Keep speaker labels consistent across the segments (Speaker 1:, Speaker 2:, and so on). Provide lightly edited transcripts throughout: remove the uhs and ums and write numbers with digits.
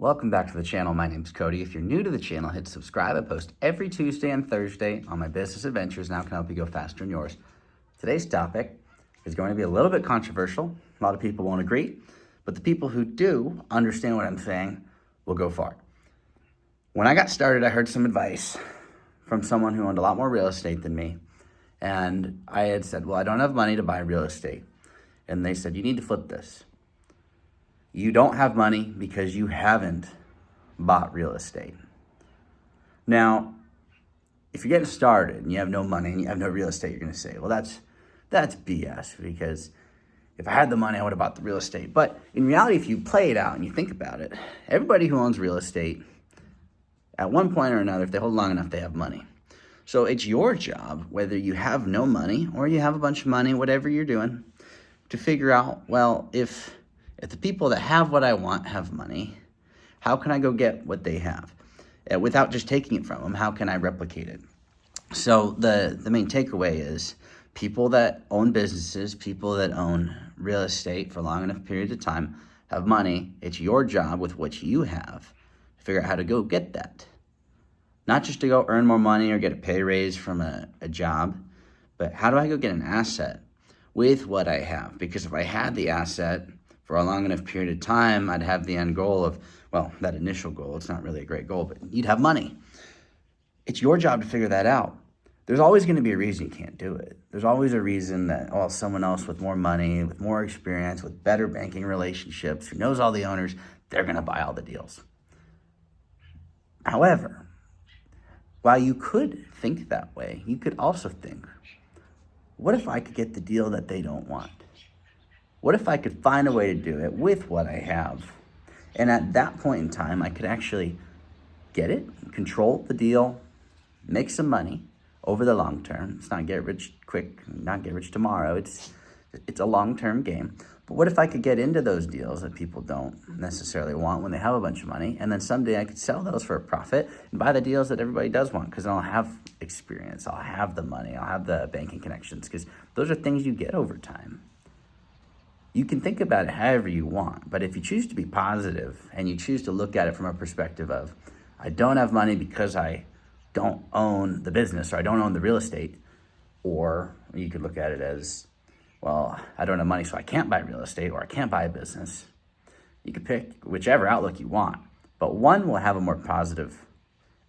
Speaker 1: Welcome back to the channel. My name's Cody. If you're new to the channel, hit subscribe. I post every Tuesday and Thursday on my business adventures and how can I help you go faster in yours. Today's topic is going to be a little bit controversial. A lot of people won't agree, but the people who do understand what I'm saying will go far. When I got started, I heard some advice from someone who owned a lot more real estate than me. And I had said, well, I don't have money to buy real estate. And they said, you need to flip this. You don't have money because you haven't bought real estate. Now, if you're getting started and you have no money and you have no real estate, you're going to say, well, that's BS, because if I had the money, I would have bought the real estate. But in reality, if you play it out and you think about it, everybody who owns real estate, at one point or another, if they hold long enough, they have money. So it's your job, whether you have no money or you have a bunch of money, whatever you're doing, to figure out, well, if the people that have what I want have money, how can I go get what they have? Without just taking it from them, how can I replicate it? So the main takeaway is people that own businesses, people that own real estate for long enough periods of time have money. It's your job with what you have to figure out how to go get that. Not just to go earn more money or get a pay raise from a job, but how do I go get an asset with what I have? Because if I had the asset for a long enough period of time, I'd have the end goal of, well, that initial goal. It's not really a great goal, but you'd have money. It's your job to figure that out. There's always going to be a reason you can't do it. There's always a reason that, oh, someone else with more money, with more experience, with better banking relationships, who knows all the owners, they're going to buy all the deals. However, while you could think that way, you could also think, what if I could get the deal that they don't want? What if I could find a way to do it with what I have? And at that point in time, I could actually get it, control the deal, make some money over the long term. It's not get rich quick, not get rich tomorrow. It's a long-term game. But what if I could get into those deals that people don't necessarily want when they have a bunch of money, and then someday I could sell those for a profit and buy the deals that everybody does want, because I'll have experience, I'll have the money, I'll have the banking connections, because those are things you get over time. You can think about it however you want, but if you choose to be positive and you choose to look at it from a perspective of, I don't have money because I don't own the business or I don't own the real estate, or you could look at it as, well, I don't have money so I can't buy real estate or I can't buy a business. You could pick whichever outlook you want, but one will have a more positive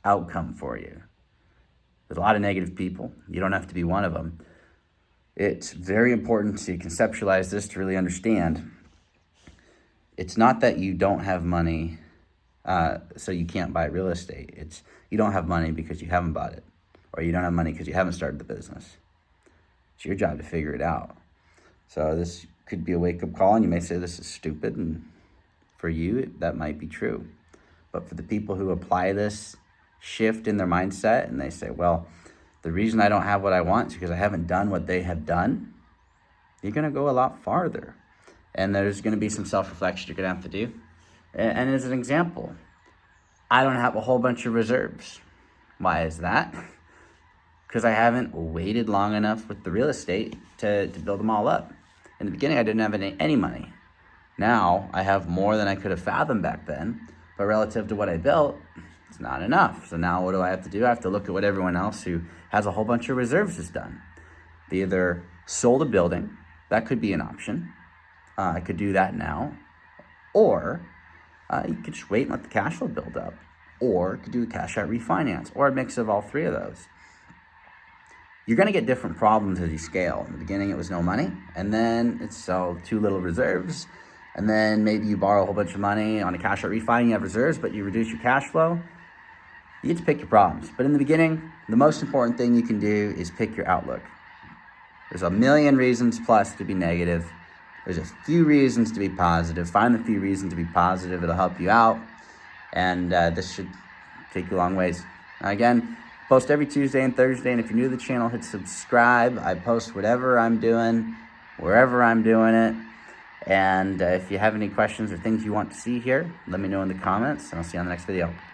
Speaker 1: outcome for you. There's a lot of negative people. You don't have to be one of them. It's very important to conceptualize this to really understand. It's not that you don't have money so you can't buy real estate. It's you don't have money because you haven't bought it, or you don't have money because you haven't started the business. It's your job to figure it out. So this could be a wake-up call, and you may say this is stupid, and for you, that might be true. But for the people who apply this shift in their mindset and they say, well, the reason I don't have what I want is because I haven't done what they have done, you're going to go a lot farther. And there's going to be some self-reflection you're going to have to do. And as an example, I don't have a whole bunch of reserves. Why is that? Because I haven't waited long enough with the real estate to build them all up. In the beginning, I didn't have any money. Now, I have more than I could have fathomed back then. But relative to what I built, it's not enough. So now what do I have to do? I have to look at what everyone else who has a whole bunch of reserves has done. They either sold a building. That could be an option. I could do that now. Or you could just wait and let the cash flow build up. Or you could do a cash out refinance, or a mix of all three of those. You're going to get different problems as you scale. In the beginning, it was no money. And then it's too little reserves. And then maybe you borrow a whole bunch of money on a cash out refi, you have reserves, but you reduce your cash flow. You get to pick your problems. But in the beginning, the most important thing you can do is pick your outlook. There's a million reasons plus to be negative. There's a few reasons to be positive. Find the few reasons to be positive. It'll help you out. And this should take you a long ways. Again, post every Tuesday and Thursday. And if you're new to the channel, hit subscribe. I post whatever I'm doing, wherever I'm doing it. And if you have any questions or things you want to see here, let me know in the comments. And I'll see you on the next video.